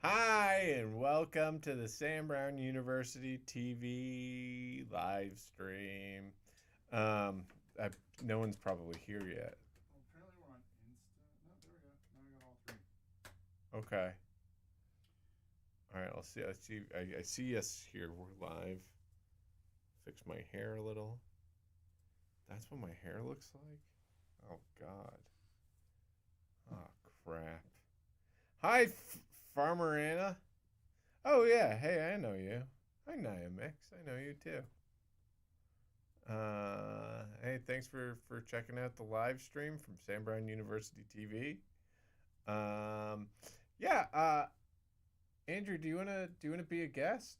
Hi, and welcome to the Sam Brown University TV live stream. Um, I, no one's probably here yet. Well, apparently we're on Insta. No, there we go. Now I got all three. Okay. All right. Let's see. I see us here. We're live. Fix my hair a little. That's what my hair looks like. Oh God. Oh crap. Hi, Farmer Anna. Oh yeah. Hey, I know you. Hi, Nia Mix. I know you too. Hey, thanks for checking out the live stream from Sam Brown University TV. Um, yeah. Andrew, do you wanna be a guest?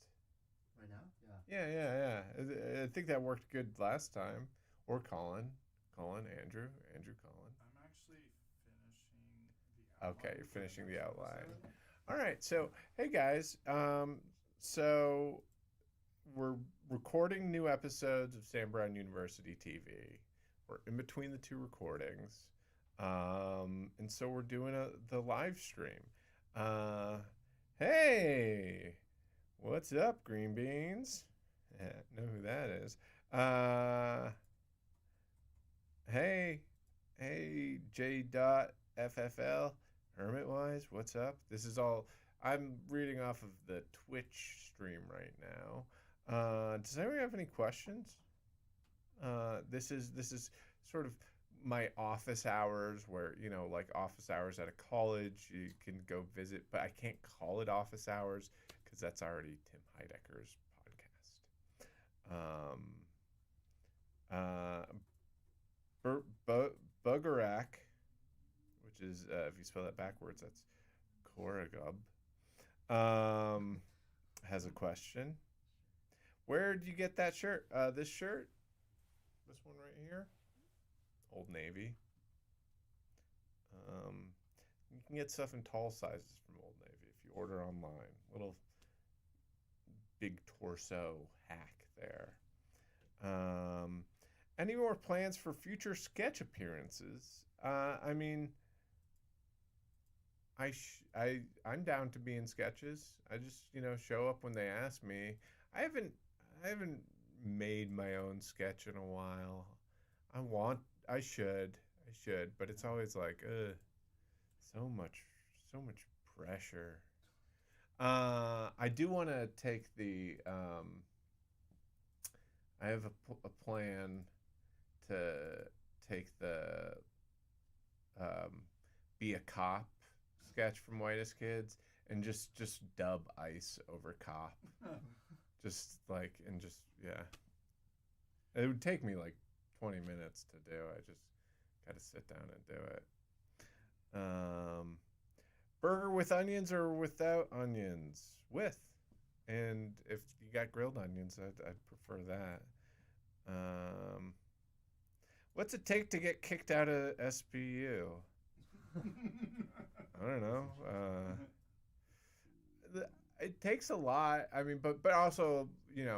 Right now? Yeah. Yeah. I think that worked good last time. Or Andrew, Colin. I'm actually finishing the Okay, outline you're for the finishing the next outline. episode. All right. So, hey guys. So we're recording new episodes of Sam Brown University TV. We're in between the two recordings. And so we're doing the live stream. Uh, hey, what's up, Green Beans? Know who that is. Uh, hey, hey, J. Dot FFL, Hermitwise, what's up? This is all. I'm reading off of the Twitch stream right now. Does anyone have any questions? This is sort of my office hours, where like office hours at a college. You can go visit, but I can't call it office hours because that's already Tim Heidecker's podcast. Uh, Bur- Bu- Bugarak, which is if you spell that backwards, that's Koragub. Um, has a question. Where did you get that shirt? This shirt, this one right here, Old Navy. Um, you can get stuff in tall sizes from Old Navy if you order online. Little big torso hack there. Um, any more plans for future sketch appearances? I mean, I'm down to be in sketches. I just show up when they ask me. I haven't I haven't made my own sketch in a while. I want I should, but it's always like so much so much pressure. I do want to take the I have a plan to take the um, be a cop sketch from Whitest Kids and just dub ice over cop. Just like and just yeah. It would take me like 20 minutes to do. I just got to sit down and do it. Um, Burger with onions or without onions? With. And if you got grilled onions, I'd prefer that. Um, what's it take to get kicked out of SBU? I don't know. It takes a lot. I mean, but also the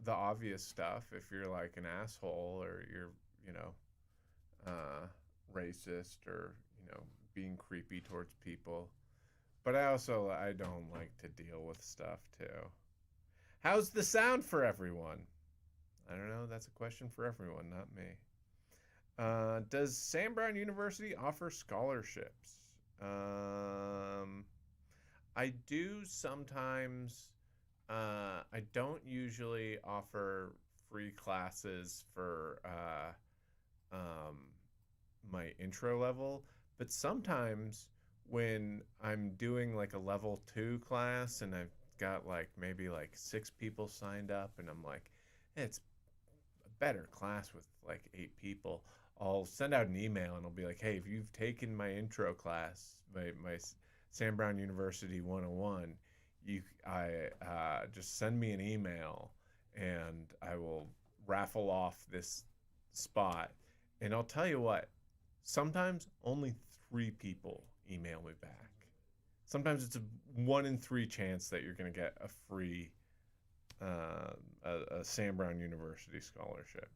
obvious stuff. If you're like an asshole or you're you know uh, racist or being creepy towards people. But I don't like to deal with stuff too. How's the sound for everyone? I don't know. That's a question for everyone, not me. Does Sam Brown University offer scholarships? I do sometimes. I don't usually offer free classes for um, my intro level, but sometimes when I'm doing like a level 2 class and I've got like maybe like 6 people signed up, and I'm like, hey, it's a better class with like 8 people. I'll send out an email and I'll be like, hey, if you've taken my intro class, my Sam Brown University 101, I just send me an email and I will raffle off this spot. And I'll tell you what, sometimes only 3 people email me back. Sometimes it's a 1 in 3 chance that you're going to get a free a Sam Brown University scholarship.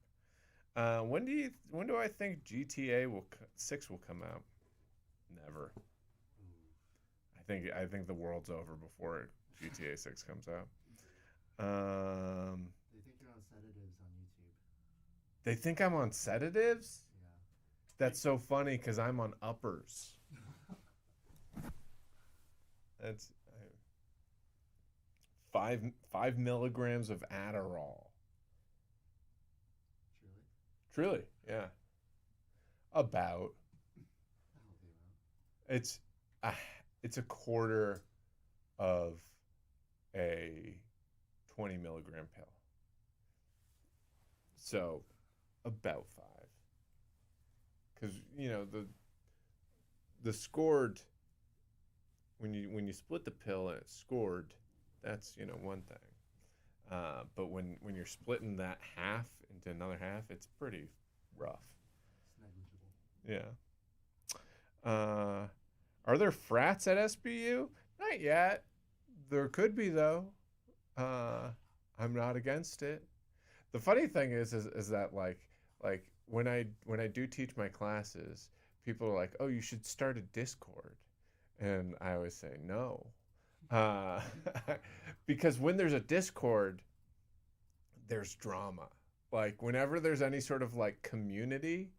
When do I think GTA 6 will come out? Never. I think the world's over before GTA 6 comes out. They think you're on sedatives on YouTube. They think I'm on sedatives? Yeah. That's so funny because I'm on uppers. That's 5 milligrams of Adderall. Truly? Truly, yeah. About. That'll do it. It's a quarter of a 20 milligram pill. So about 5. Because the scored, when you split the pill and it's scored, that's one thing. But when you're splitting that half into another half, it's pretty rough. It's negligible. Yeah. Are there frats at SBU? Not yet. There could be though. I'm not against it. The funny thing is that like when I do teach my classes, people are like, "Oh, you should start a Discord," and I always say no, because when there's a Discord, there's drama. Like whenever there's any sort of like community,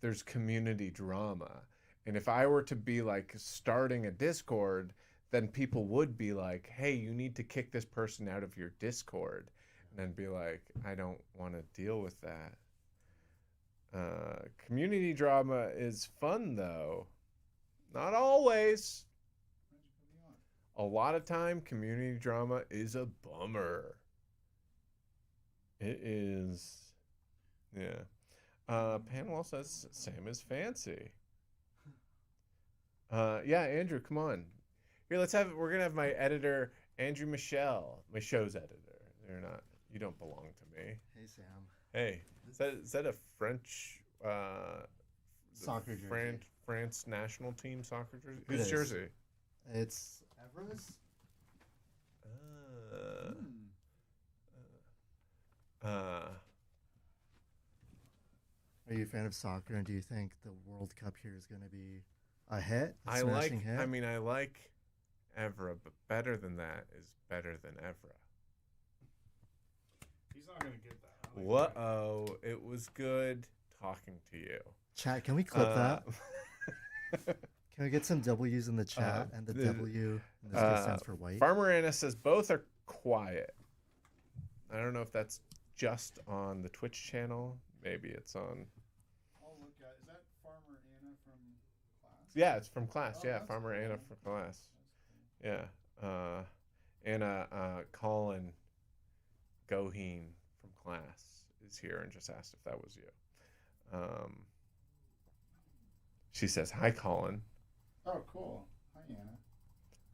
there's community drama. And if I were to be like starting a Discord, then people would be like, "Hey, you need to kick this person out of your Discord." And then be like, "I don't want to deal with that." Community drama is fun though. Not always. A lot of time, community drama is a bummer. It is. Yeah. Panwell says Sam is fancy. Yeah, Andrew, come on. Here, we're gonna have my editor, Andrew Michel's editor. They're not. You don't belong to me. Hey, Sam. Hey, is that a French Soccer jersey. France national team soccer jersey? It Whose is. jersey? It's Evra's. Are you a fan of soccer, and do you think the World Cup here is going to be a hit? A smashing hit? I like Evra, but better than that is better than Evra. He's not gonna get that. I like Whoa, it was good talking to you. Chat, can we clip that? Can we get some W's in the chat? And the W in this case stands for white. Farmer Anna says both are quiet. I don't know if that's just on the Twitch channel. Maybe it's on. I'll look at. Is that Farmer Anna from class? Yeah, it's from class. Oh, Yeah, that's Farmer cool. Anna from class. That's cool. Yeah. Anna Colin Goheen from class is here and just asked if that was you. She says, "Hi, Colin." Oh, cool. Hi, Anna.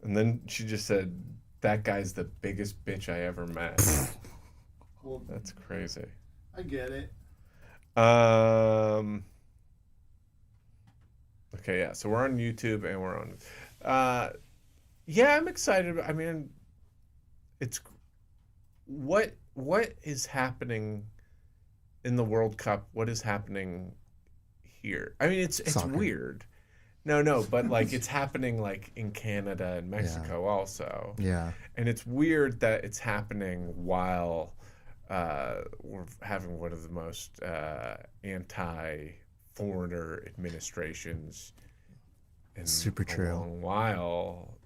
And then she just said, "That guy's the biggest bitch I ever met." Well, That's crazy. I get it. Okay, yeah. So we're on YouTube and we're on. Yeah, I'm excited. I mean, it's what is happening in the World Cup? What is happening here? I mean, it's Soccer. weird. No, but like it's happening like in Canada and Mexico also. Yeah. And it's weird that it's happening while we're having one of the most anti-foreigner administrations in Super a true. long while.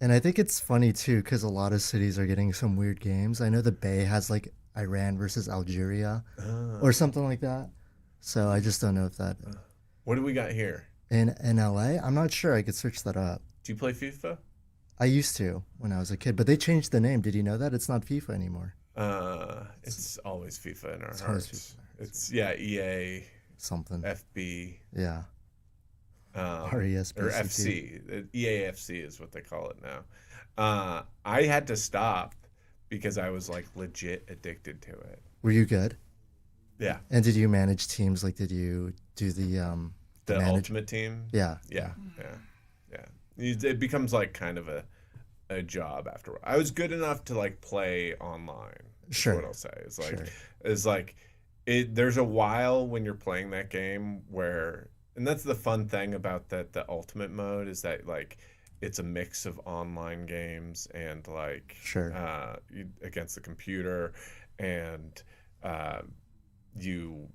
And I think it's funny too because a lot of cities are getting some weird games. I know the Bay has like Iran versus Algeria or something like that. So I just don't know if that What do we got here? in LA. I'm not sure. I could search that up. Do you play FIFA? I used to when I was a kid, but they changed the name. Did you know that? It's not FIFA anymore. It's always FIFA in our It's always hearts. FIFA in our hearts. It's EA, Something. FB, Yeah. or RESPCT. FC. EAFC is what they call it now. I had to stop because I was like legit addicted to it. Were you good? Yeah, And did you manage teams? Like, did you do the the manage- Ultimate Team. Yeah. Yeah. It becomes like kind of a job after a while. I was good enough to like play online. Is Sure. what I'll say is like Sure. is like it. There's a while when you're playing that game where, and that's the fun thing about the ultimate mode is that like it's a mix of online games and like Sure. against the computer, and you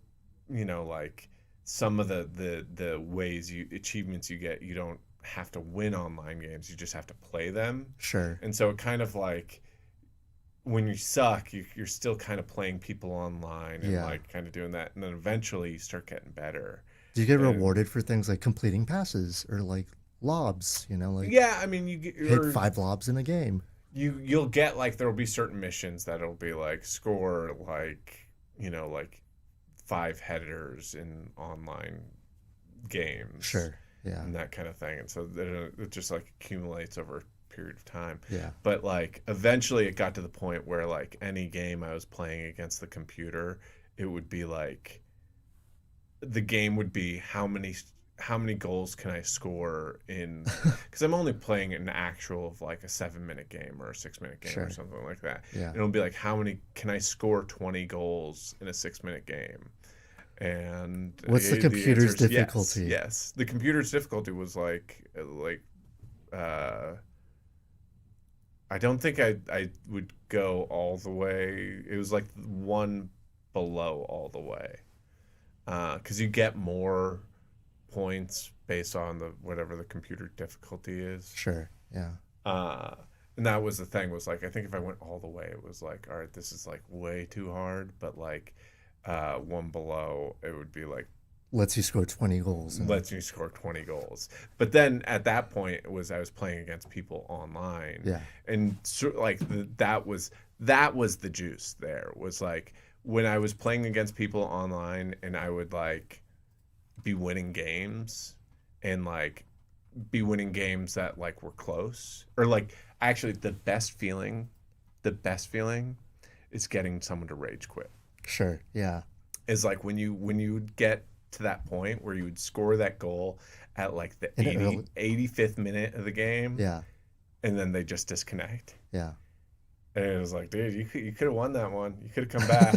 know, like some of the ways you achievements you get, you don't have to win online games, you just have to play them. Sure. And so it kind of like when you suck, you're still kind of playing people online and Yeah. like kind of doing that, and then eventually you start getting better. Do you get And rewarded for things like completing passes or like lobs? You know, like yeah, I mean, hit 5 lobs in a game. you'll get like there'll be certain missions that'll be like score like, you know, like 5 headers in online games. Sure. Yeah. And that kind of thing. And so it just like accumulates over a period of time. Yeah. But like eventually it got to the point where like any game I was playing against the computer, it would be like the game would be how many goals can I score in, because I'm only playing an actual of like a 7-minute game or a 6-minute game Sure. or something like that. Yeah. It'll be like how many can I score 20 goals in a 6-minute game. And What's the the computer's answer is difficulty? Yes, the computer's difficulty was like I don't think I would go all the way. It was like one below all the way, because you get more points based on the whatever the computer difficulty is. Sure. Yeah. And that was the thing, was like I think if I went all the way, it was like, all right, this is like way too hard. But like one below, it would be like Lets you score 20 goals. lets you score 20 goals. But then at that point, it was I was playing against people online. Yeah. And so, like that was the juice. There was like when I was playing against people online, and I would like be winning games, and like be winning games that like were close, or like actually the best feeling is getting someone to rage quit. Sure. Yeah. Is like when you would get to that point where you would score that goal at like the 85th minute of the game. Yeah. And then they just disconnect. Yeah. And it was like, dude, you could have won that one. You could have come back.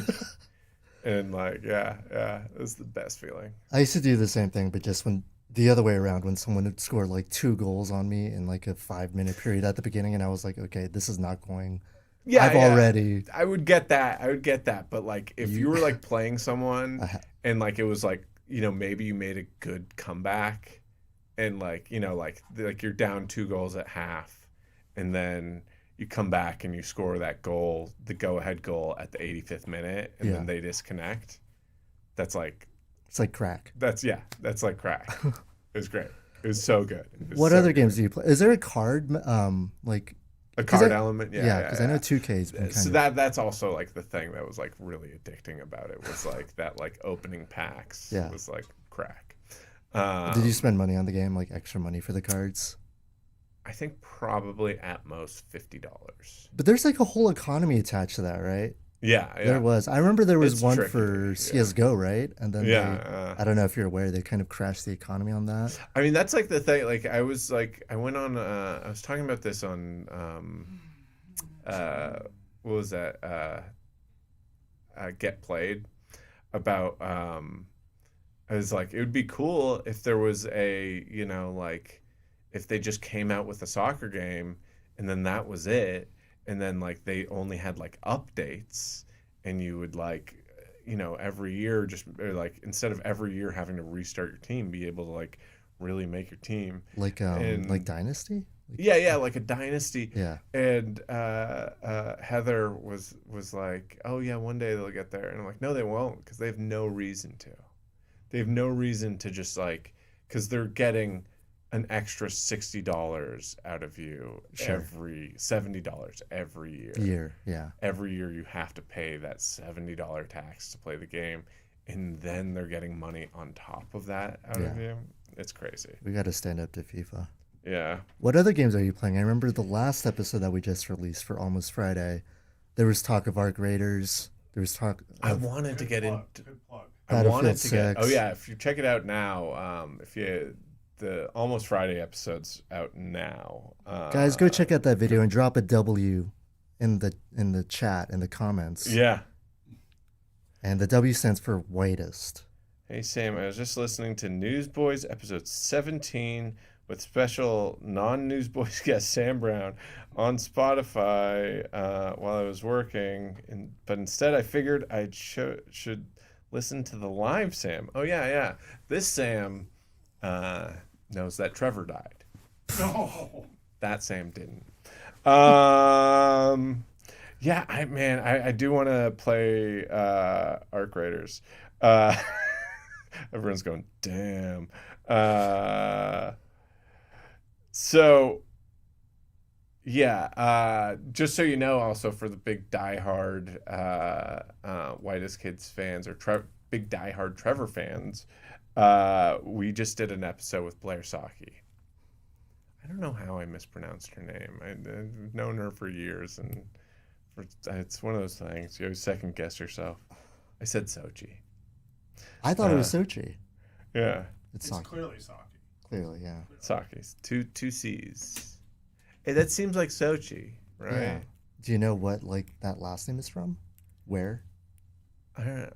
And like, yeah, it was the best feeling. I used to do the same thing, but just when the other way around, when someone would score like 2 goals on me in like a 5-minute period at the beginning, and I was like, okay, this is not going. Yeah, I've already. I would get that. But like, if you were like playing someone and like it was like, you know, maybe you made a good comeback, and like, you know, like you're down 2 goals at half, and then you come back and you score that goal, the go-ahead goal at the 85th minute, and then they disconnect. That's like, it's like crack. That's like crack. It was great. It was so good. What other games do you play? Is there a card like a card element? Yeah, because I know 2K's been kind so of... that's also like the thing that was like really addicting about it, was like that like opening packs was like crack. Did you spend money on the game, like extra money for the cards? I think probably at most $50. But there's like a whole economy attached to that, right? Yeah. There was. I remember there was It's one tricky, for CSGO, right? And then I don't know if you're aware, they kind of crashed the economy on that. I mean, that's like the thing. Like I went on. I was talking about this on. What was that? Get Played, about. I was like, it would be cool if there was a, you know, like, if they just came out with a soccer game and then that was it, and then like they only had like updates, and you would like, you know, every year just, or like instead of every year having to restart your team, be able to like really make your team like Dynasty. Yeah, like a dynasty. Yeah. And Heather was like, oh yeah, one day they'll get there, and I'm like, no, they won't, because they have no reason to. They have no reason to, just like, because they're getting an extra $60 out of you every $70 every year. Every year you have to pay that $70 tax to play the game, and then they're getting money on top of that out of you. It's crazy. We got to stand up to FIFA. Yeah. What other games are you playing? I remember the last episode that we just released for Almost Friday. There was talk of Arc Raiders. There was talk of... I wanted to get into... Good plug. I wanted to get... 6. Oh yeah, if you check it out now, the Almost Friday episode's out now. Guys, go check out that video and drop a W in the chat, in the comments. Yeah. And the W stands for whitest. Hey Sam, I was just listening to Newsboys episode 17 with special non-Newsboys guest Sam Brown on Spotify while I was working, but instead I figured I should listen to the live Sam. Oh yeah. This Sam knows that Trevor died. No. That Sam didn't. Yeah, I do want to play Arc Raiders. Everyone's going, damn. So yeah, just so you know, also for the big diehard Whitest Kids fans or big diehard Trevor fans, we just did an episode with Blair Saki. I don't know how I mispronounced her name. I've known her for years, and it's one of those things. You always second guess yourself. I said Sochi. I thought it was Sochi. Yeah. It's Saki. clearly Saki. Clearly, yeah. Saki's two C's. Hey, that seems like Sochi, right? Yeah. Do you know what that last name is from? Where? I don't know.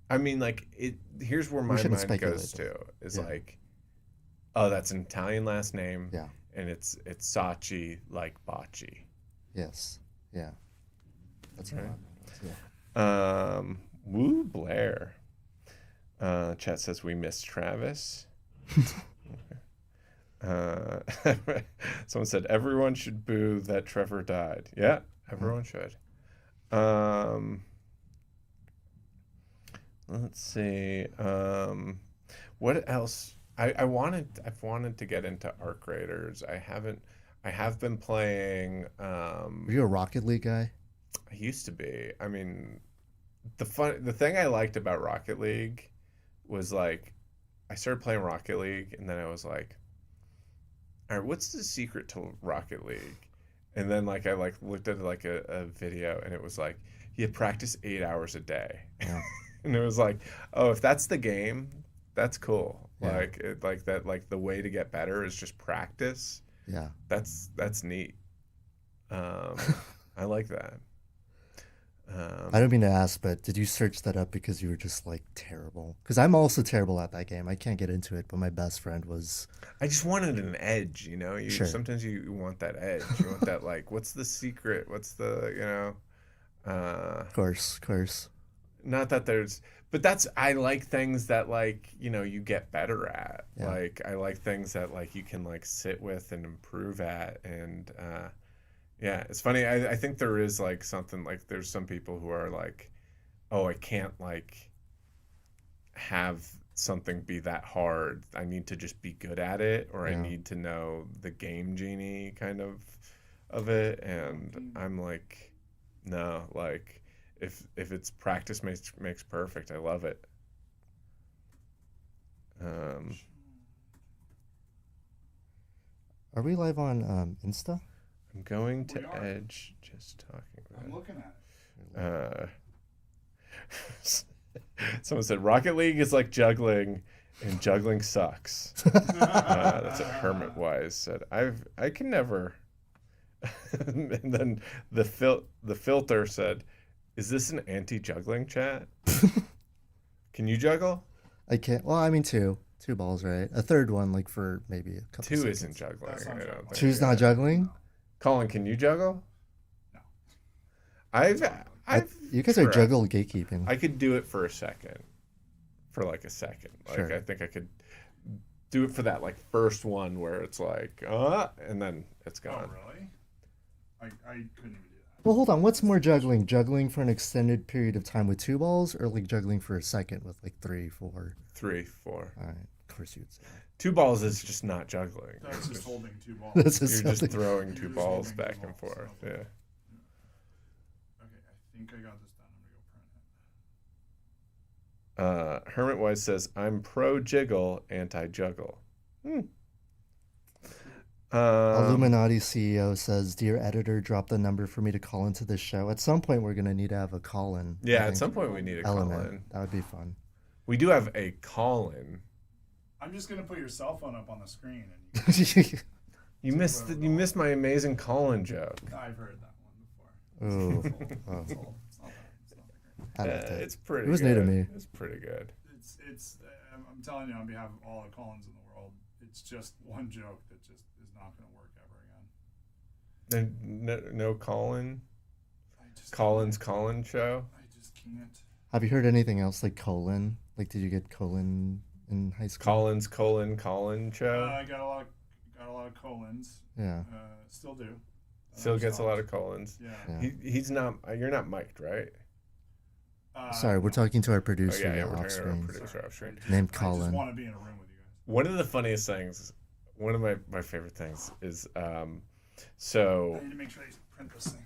I mean, here's where my mind goes to is oh, that's an Italian last name. Yeah. And it's Sachi like bocce. Yes. Yeah. That's right. Yeah. Woo Blair. Chat says we miss Travis. Someone said everyone should boo that Trevor died. Yeah, everyone should. Let's see. What else? I've wanted to get into Arc Raiders. I have been playing. Were you a Rocket League guy? I used to be. I mean, the thing I liked about Rocket League was I started playing Rocket League, and then I was like, all right, what's the secret to Rocket League? And then I looked at a video, and it was you practice 8 hours a day. Yeah. And it was oh, if that's the game, that's cool. Yeah. The way to get better is just practice. Yeah. That's neat. I like that. I don't mean to ask, but did you search that up because you were just terrible? Because I'm also terrible at that game. I can't get into it, but my best friend was. I just wanted an edge, you know. Sure. Sometimes you want that edge. You want that what's the secret? What's the Of course. Not that there's, but I like things that you get better at. Yeah. I like things that you can sit with and improve at, and yeah, it's funny. I think there is something there's some people who are oh, I can't have something be that hard. I need to just be good at it, or I need to know the game genie kind of it. And I'm no, if it's practice makes perfect. I love it. Are we live on Insta? I'm going to We are. Edge. Just talking about. I'm looking at it. Someone said Rocket League is like juggling, and juggling sucks. That's what Hermit Wise said. I can never. And then the filter said, "Is this an anti-juggling chat? Can you juggle? I can't. Well, I mean two balls, right? A third one, for maybe a couple. Two seconds. isn't juggling. That's not I don't juggling. think. Two's not juggling. Colin, can you juggle? No. You guys are tried. juggle gatekeeping. I could do it for a second. For a second. Sure. I think I could do it for that first one where it's and then it's Oh, gone. really? I couldn't even do that. Well, hold on. What's more juggling? Juggling for an extended period of time with two balls, or juggling for a second with 3, 4? 3, 4. All right. Of course you'd say. Two balls is just not juggling. That's just holding two balls. That's You're just just something. throwing You're two just balls holding two back and balls, forth. so- Yeah. Okay, I think I got this done. I'm gonna go print it. Hermit Wise says, "I'm pro jiggle, anti juggle." Illuminati CEO says, "Dear editor, drop the number for me to call into this show." At some point, we're gonna need to have a call-in. I Yeah, at think. some point we need a element. call in. That would be fun. We do have a call in. I'm just gonna put your cell phone up on the screen, and You missed my amazing call in joke. I've heard that one before. Ooh. Oh. It's not that great. I liked it. It's pretty. It was new to good. me. It's pretty good. I'm telling you on behalf of all the Collins in the world, it's just one joke that just is not going to work ever again. And no Colin. Colin show. I just can't. Have you heard anything else like colon? Like, did you get colon in high school? Colin show. I got a lot of colons. Yeah. Still do. Still gets a lot of colons. Yeah. He's not. You're not mic'd, right? Sorry, we're talking to our producer we're off talking to our screen. producer off screen. Named I Colin. just want to be in a room with you guys. One of the funniest things, one of my favorite things is, so I need to make sure I print this thing.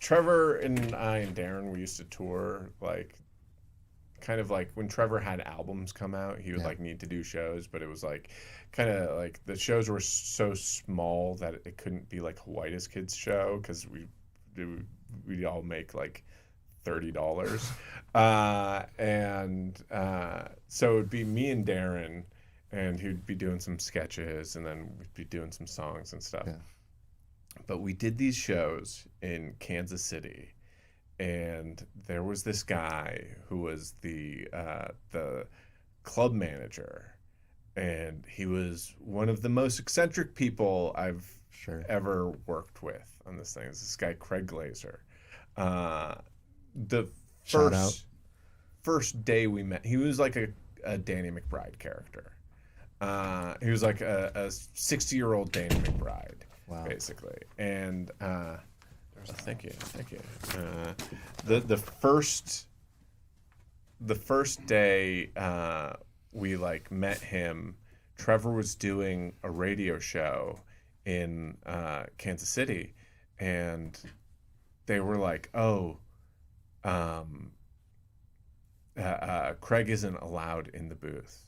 Trevor and I and Darren, we used to tour, like, kind of like when Trevor had albums come out, he would like need to do shows, but it was like kind of like the shows were so small that it couldn't be like a whitest kids show because we'd all make like $30, and so it'd be me and Darren, and he'd be doing some sketches, and then we'd be doing some songs and stuff. Yeah. But we did these shows in Kansas City, and there was this guy who was the club manager, and he was one of the most eccentric people I've ever worked with on this thing. It's this guy Craig Glazer. The first day we met, he was like a Danny McBride character. He was like a 60-year-old Danny McBride, basically. And thank you. The first day we like met him, Trevor was doing a radio show in Kansas City, and they were like, Craig isn't allowed in the booth.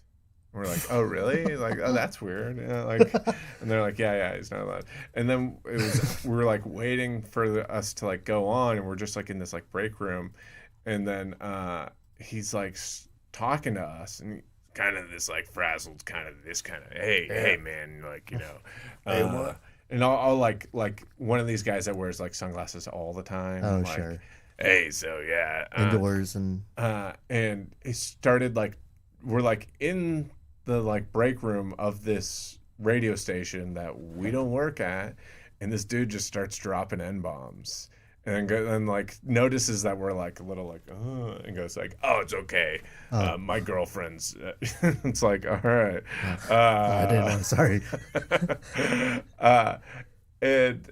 And we're like, oh really? Like, oh, that's weird. Yeah, like, and they're like, yeah, he's not allowed. And then we were like waiting for us to like go on, and we're just like in this like break room, and then he's like talking to us, and kind of this like frazzled kind of hey man, like, you know, Hey, what? And I'll like one of these guys that wears like sunglasses all the time. Oh, like, sure. Hey, so yeah, Indoors and it started like we're like in the like break room of this radio station that we don't work at, and this dude just starts dropping N-bombs, and then like notices that we're like a little like and goes like, oh, it's okay, my girlfriend's it's like, all right. I didn't know, sorry. And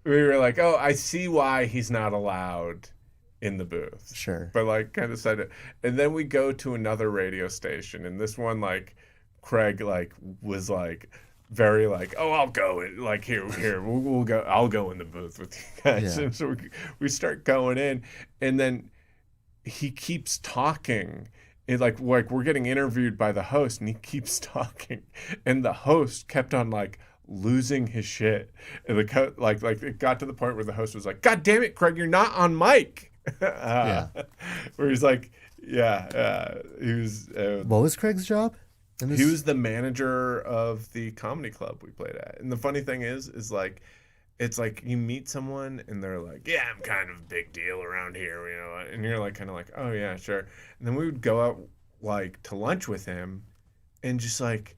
we were like, oh, I see why he's not allowed in the booth. Sure. But like kind of said it. And then we go to another radio station, and this one, like, Craig like was like very like, oh, I'll go in, like, here we'll go, I'll go in the booth with you guys. Yeah. And so we start going in, and then he keeps talking. It like we're getting interviewed by the host, and he keeps talking, and the host kept on like losing his shit, and like it got to the point where the host was like, God damn it, Craig, you're not on mic. Where he's like, he was what was Craig's job? He was the manager of the comedy club we played at. And the funny thing is like, it's like you meet someone and they're like, yeah, I'm kind of a big deal around here, you know, and you're like kind of like, oh yeah, sure. And then we would go out like to lunch with him, and just like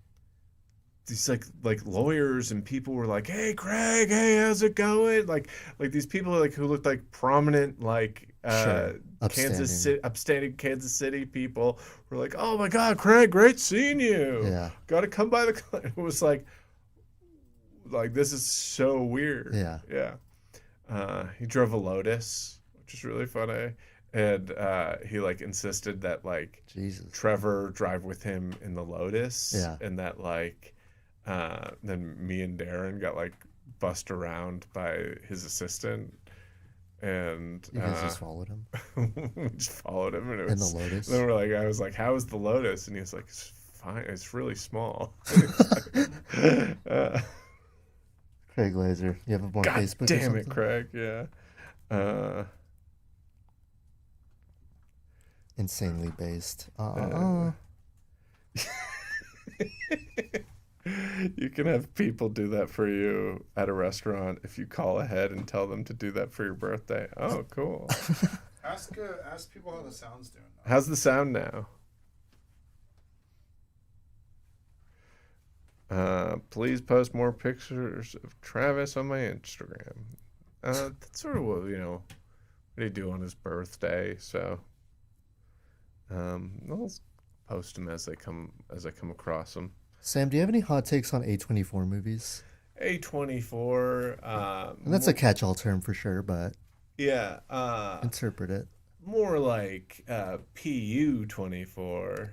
these like lawyers and people were like, hey Craig, hey, how's it going? Like these people like who looked like prominent like upstanding Kansas City people were like, oh my God, Craig, great seeing you. Yeah. Got to come by the club. It was like this is so weird. Yeah. He drove a Lotus, which is really funny. And he like insisted that like Trevor drive with him in the Lotus. Yeah. And that like then me and Darren got like bussed around by his assistant, and you guys just followed him. We just followed him, and it in was the Lotus. Then we're like, I was like, how is the Lotus? And he was like, it's fine, it's really small. Craig Glazer, you have a more God Facebook. Damn it, Craig. Yeah. Insanely based. You can have people do that for you at a restaurant if you call ahead and tell them to do that for your birthday. Oh, cool. Ask people how the sound's doing now. How's the sound now? Please post more pictures of Travis on my Instagram. That's sort of what what he do on his birthday. So I'll post them as I come across them. Sam, do you have any hot takes on A24 movies? A24. And that's a catch-all term for sure, but Yeah. interpret it. More like PU24.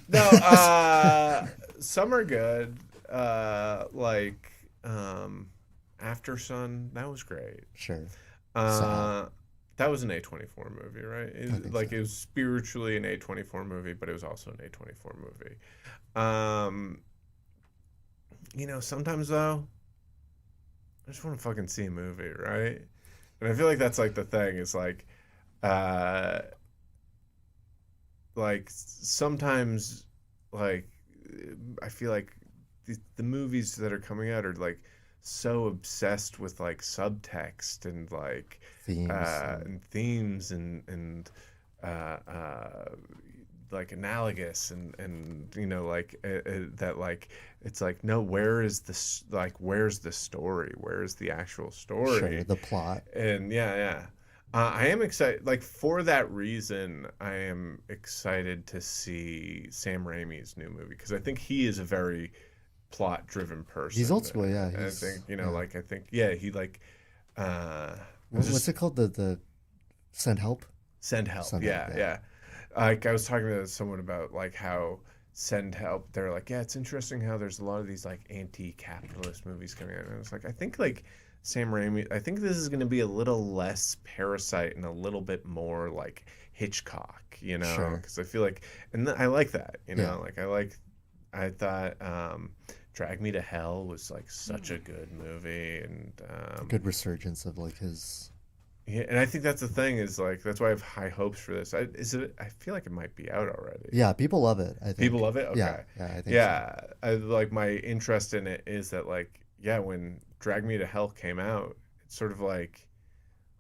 No, some are good. Like After Sun, that was great. Sure. That was an A24 movie, right? So. It was spiritually an A24 movie, but it was also an A24 movie. Sometimes though, I just want to fucking see a movie, right? And I feel like that's like the thing is uh, sometimes, like I feel like the movies that are coming out are like so obsessed with like subtext and like Themes. and themes uh, uh, like analogous and that like it's like no, where's the story, where's the actual story, Sure, the plot. and yeah. I am excited. Like for that reason, I am excited to see Sam Raimi's new movie because I think he is a very plot-driven person. He's old school, yeah. I think he like. What's it called? The Send Help? Send Help. Send Yeah, Help, yeah. Like I was talking to someone about like how Send Help. They're like, yeah, it's interesting how there's a lot of these like anti-capitalist movies coming out. And I was like, I think like Sam Raimi. I think this is going to be a little less Parasite and a little bit more like Hitchcock. Sure. Because I feel like, and I like that. Yeah. Like I thought Drag Me to Hell was like such a good movie and Good resurgence of like his. yeah, and I think that's the thing is like that's why I have high hopes for this. I feel like it might be out already. Yeah, people love it, I think. People love it? Okay. Yeah, I think so. Yeah, I like my interest in it is that like yeah, when Drag Me to Hell came out, it sort of like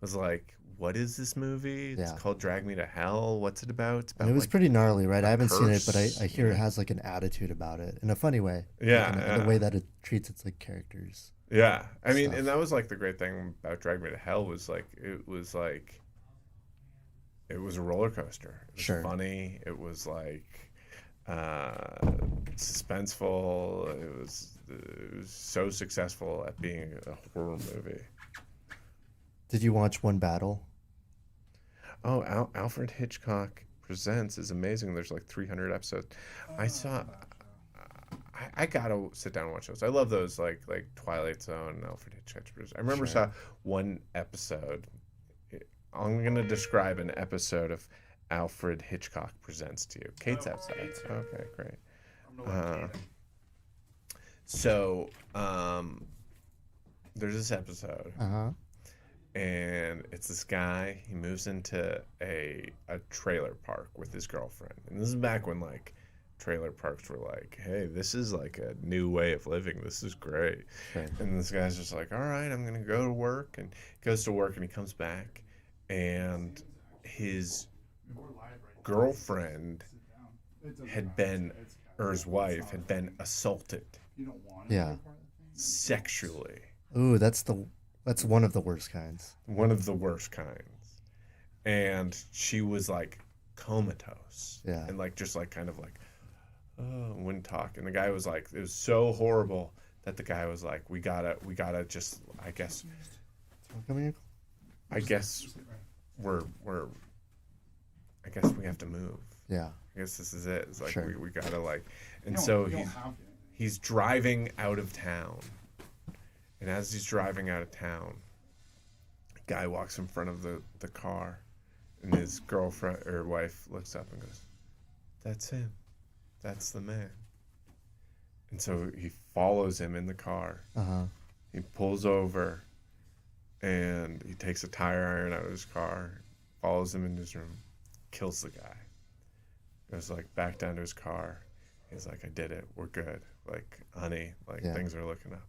was like what is this movie? It's Yeah. called Drag Me to Hell. What's it about? It's about And it was like pretty gnarly, right? I haven't seen it, but I curse. hear it has like an attitude about it in a funny way. Yeah, Like, in yeah. the way that it treats its like characters. Yeah, I mean, Stuff. and that was like the great thing about Drag Me to Hell was like it was a roller coaster. It was Sure. funny. It was like suspenseful. It was so successful at being a horror movie. Did you watch One Battle? Oh, Alfred Hitchcock Presents is amazing. There's like 300 episodes. I saw. I gotta sit down and watch those. I love those like Twilight Zone and Alfred Hitchcock Presents. I remember Sure. saw one episode. I'm gonna describe an episode of Alfred Hitchcock Presents to you. Kate's outside. Okay, great. I'm gonna let Kate in. So, there's this episode, Uh-huh. and it's this guy. He moves into a trailer park with his girlfriend, and this is back when like trailer parks were like, hey, this is like a new way of living. This is great. Sure. And this guy's just like, all right, I'm gonna go to work, and he goes to work, and he comes back, and his We're live right now. girlfriend Sit down. It doesn't had matter. been, It's or his it's wife not had a been thing. assaulted You don't want it. Yeah. to be part of the thing? sexually. Ooh, that's one of the worst kinds. One of the worst kinds. And she was like comatose. Yeah. And like just like kind of like, oh, wouldn't talk. And the guy was like, it was so horrible that the guy was like, we gotta just, I guess Just sit right. I guess we have to move. Yeah. I guess this is it. It's like Sure. we gotta like, and You so don't he's have to. he's driving out of town, and as he's driving out of town, a guy walks in front of the car, and his girlfriend or wife looks up and goes, "That's him. That's the man." And so he follows him in the car. Uh-huh. He pulls over, and he takes a tire iron out of his car, follows him in his room, kills the guy. Goes like back down to his car. He's like, I did it. We're good. Like, honey, like Yeah. things are looking up.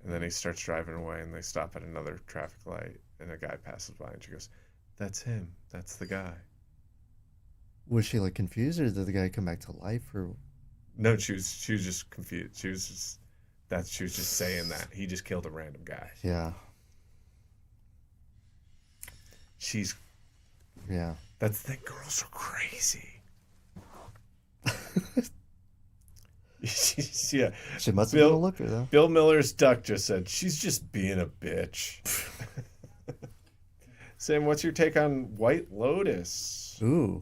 And then he starts driving away, and they stop at another traffic light, and a guy passes by, and she goes, "That's him. That's the guy." Was she like confused, or did the guy come back to life, or No, she was just confused. She was just saying that he just killed a random guy. Yeah. She's Yeah. that's the thing. Girls are crazy. Yeah. She must have been a looker though. Bill Miller's duck just said she's just being a bitch. Sam, what's your take on White Lotus? Ooh.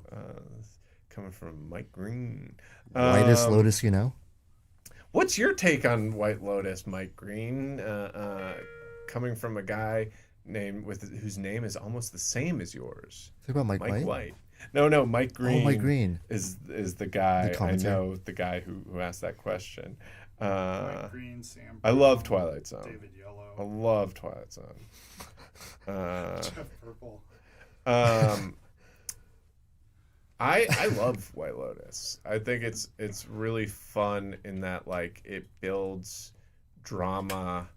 Coming from Mike Green. Whitest lotus, you know? What's your take on White Lotus, Mike Green? Coming from a guy whose name is almost the same as yours. Think about Mike White. No, Mike Green. Oh, Mike Green is the guy. The I commentator? know the guy who asked that question. Mike Green, Sam I Brown, love Twilight Zone. David I Yellow, love Twilight Zone. Jeff Purple. I love White Lotus. I think it's really fun in that like it builds drama.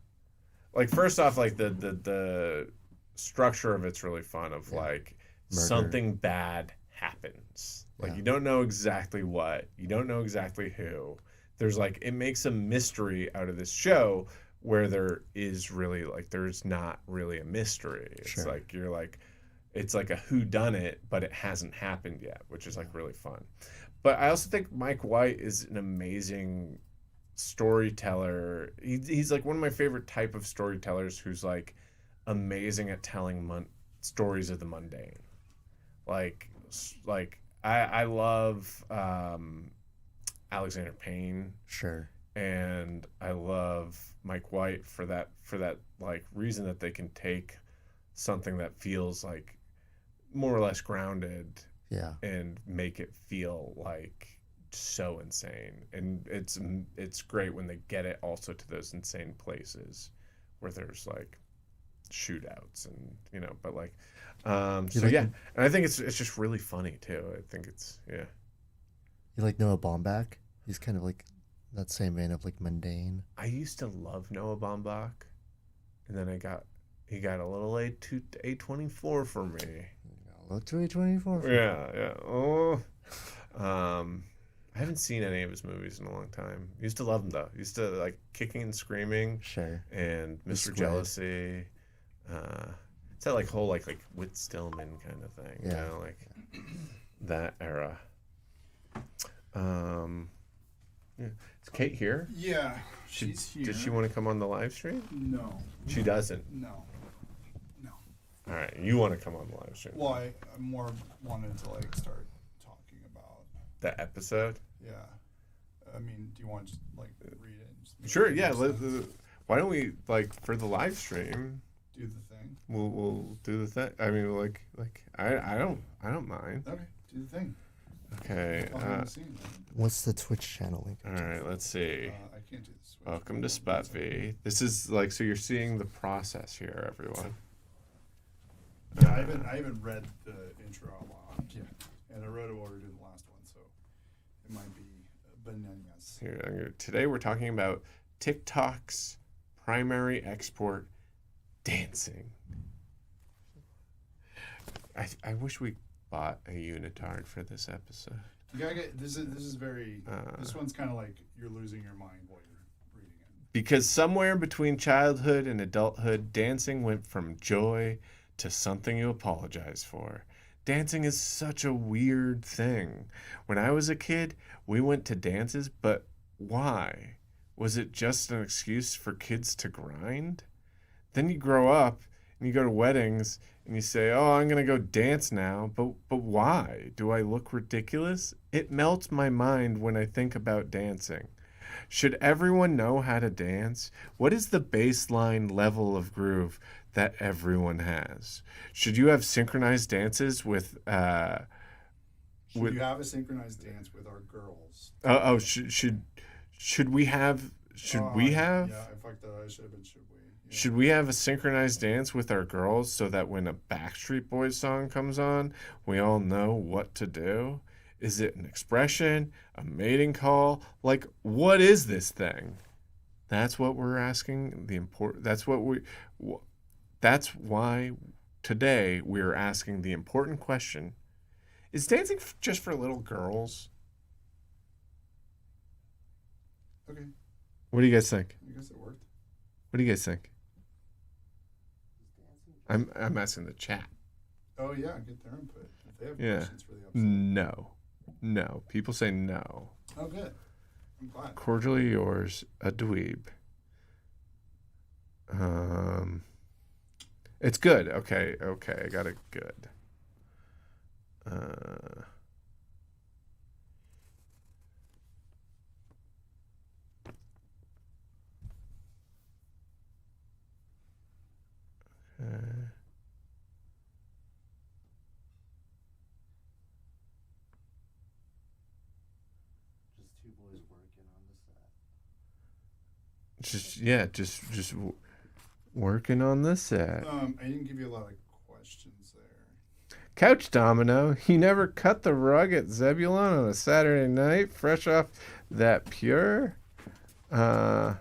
Like first off, like the structure of it's really fun. Of like Murder. something bad happens. Like Yeah. you don't know exactly what. You don't know exactly who. There's like it makes a mystery out of this show where there is really like there's not really a mystery. It's Sure. like you're like it's like a whodunit, but it hasn't happened yet, which is like really fun. But I also think Mike White is an amazing storyteller. He's like one of my favorite type of storytellers who's like amazing at telling stories of the mundane. Like I love Alexander Payne. Sure. And I love Mike White for that like reason that they can take something that feels like more or less grounded Yeah. and make it feel like so insane. And it's great when they get it also to those insane places where there's like shootouts and but like so yeah, and I think it's just really funny too. I think it's You like Noah Baumbach? He's kind of like that same vein of like mundane. I used to love Noah Baumbach, and then he got a little A24 for me. Look to A24. Yeah. Oh, I haven't seen any of his movies in a long time. Used to love him though. Used to like Kicking and Screaming Sure. and Mr. Squid. Jealousy. It's that like whole like Whit Stillman kind of thing. Yeah. You know, like that era. Yeah. Is Kate here? Yeah, she's here. Does she want to come on the live stream? No. She doesn't. No. All right, you want to come on the live stream? Well, I more wanted to like start talking about. The episode? Yeah. I mean, do you want to just like read it? And just make Sure. it Yeah. make sense? Why don't we like for the live stream? Do the thing. We'll do the thing. I mean, like I don't mind. Okay, do the thing. Okay. Behind the scenes. What's the Twitch channel link? All right. Let's see. I can't do this. Welcome to SBUTV. This is like so you're seeing the process here, everyone. Yeah, I haven't read the intro out loud yet, and I wrote it while we were doing the last one, so it might be bananas. Here, today we're talking about TikTok's primary export, dancing. I wish we bought a unitard for this episode. You gotta get this is very this one's kind of like you're losing your mind while you're reading it. Because somewhere between childhood and adulthood, dancing went from joy to something you apologize for. Dancing is such a weird thing. When I was a kid, we went to dances, but why? Was it just an excuse for kids to grind? Then you grow up and you go to weddings and you say, "Oh, I'm going to go dance now." But why? Do I look ridiculous? It melts my mind when I think about dancing. Should everyone know how to dance? What is the baseline level of groove that everyone has? Should you have synchronized dances with Should you have a synchronized dance with our girls? Should we have Yeah, I fucked that. I should have been. Should we? Yeah. Should we have a synchronized dance with our girls so that when a Backstreet Boys song comes on, we all know what to do? Is it an expression, a mating call? Like, what is this thing? That's what we're asking. That's why today we're asking the important question: is dancing just for little girls? Okay, What do you guys think? I guess it worked. What do you guys think? I'm asking the chat. Oh yeah, get their input if they have Yeah. questions for the episode. No. People say no. Oh, good. I'm glad. Cordially yours, a dweeb. It's good. Okay, I got it good. Just two boys working on the set. Just working on the set. I didn't give you a lot of questions there. Couch Domino, you never cut the rug at Zebulon on a Saturday night, fresh off that pure. I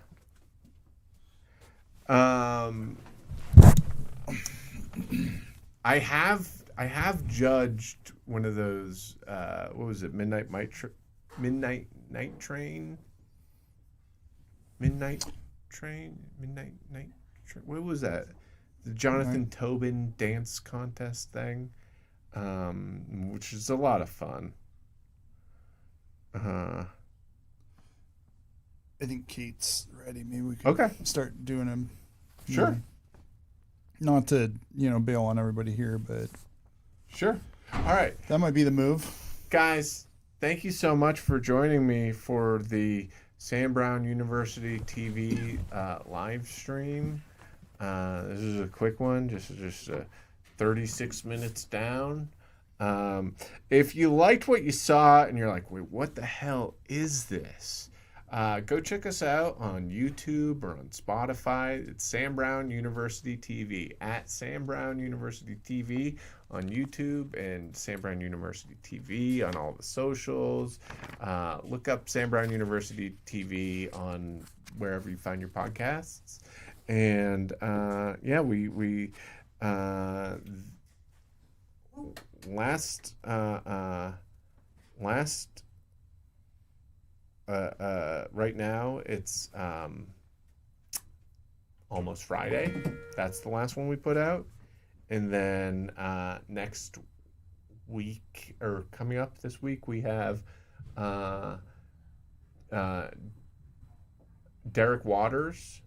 have judged one of those. What was it? Midnight Night Train. What was that? The Jonathan Tobin dance contest thing, which is a lot of fun. I think Kate's ready. Maybe we could start doing them. Sure. Not to, bail on everybody here, but Sure. All right. that might be the move. Guys, thank you so much for joining me for the Sam Brown University TV live stream. This is a quick one, just 36 minutes down. If you liked what you saw and you're like, wait, what the hell is this? Go check us out on YouTube or on Spotify. It's Sam Brown University TV, at Sam Brown University TV on YouTube and Sam Brown University TV on all the socials. Look up Sam Brown University TV on wherever you find your podcasts. And we right now it's almost Friday. That's the last one we put out. And then next week, or coming up this week, we have Derek Waters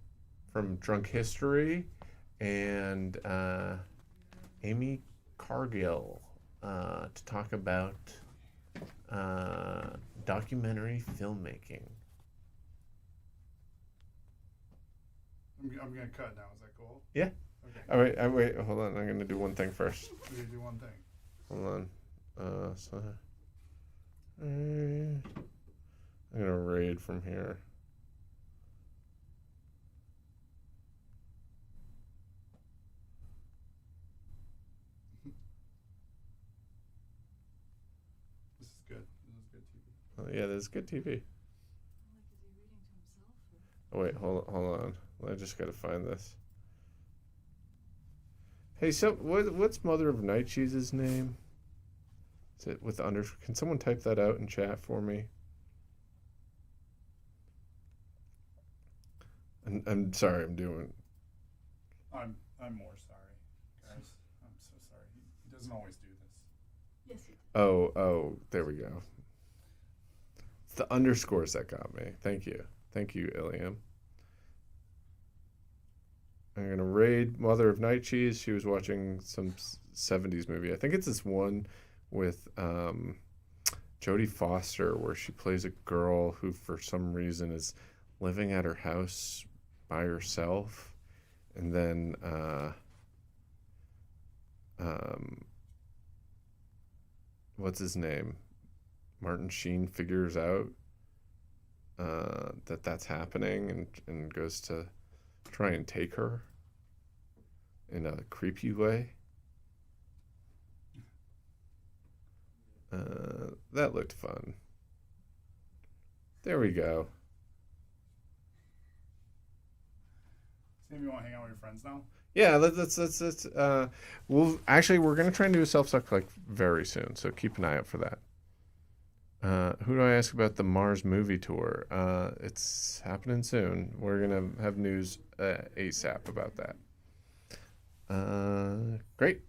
from Drunk History and Amy Cargill to talk about documentary filmmaking. I'm going to cut now. Is that cool? Yeah. Okay. All right. Wait. Hold on. I'm going to do one thing first. We're going to do one thing. Hold on. I'm going to raid from here. This is good. This is good TV. Yeah, this is good TV. Oh, wait, hold on. I just gotta find this. Hey, so what's Mother of Night Cheese's name? Is it with under? Can someone type that out in chat for me? I'm sorry. I'm more sorry, guys. I'm so sorry. He doesn't always do this. Yes, he Oh, there we go. It's the underscores that got me. Thank you, Iliam. I'm going to raid Mother of Night Cheese. She was watching some 70s movie. I think it's this one with Jodie Foster where she plays a girl who for some reason is living at her house by herself. And then what's his name? Martin Sheen figures out that's happening and goes to try and take her in a creepy way. That looked fun. There we go. Sam, you want to hang out with your friends now? Yeah, let's we're gonna try and do a self-suck like very soon, so keep an eye out for that. Who do I ask about the Mars movie tour? It's happening soon. We're gonna have news ASAP about that. Great.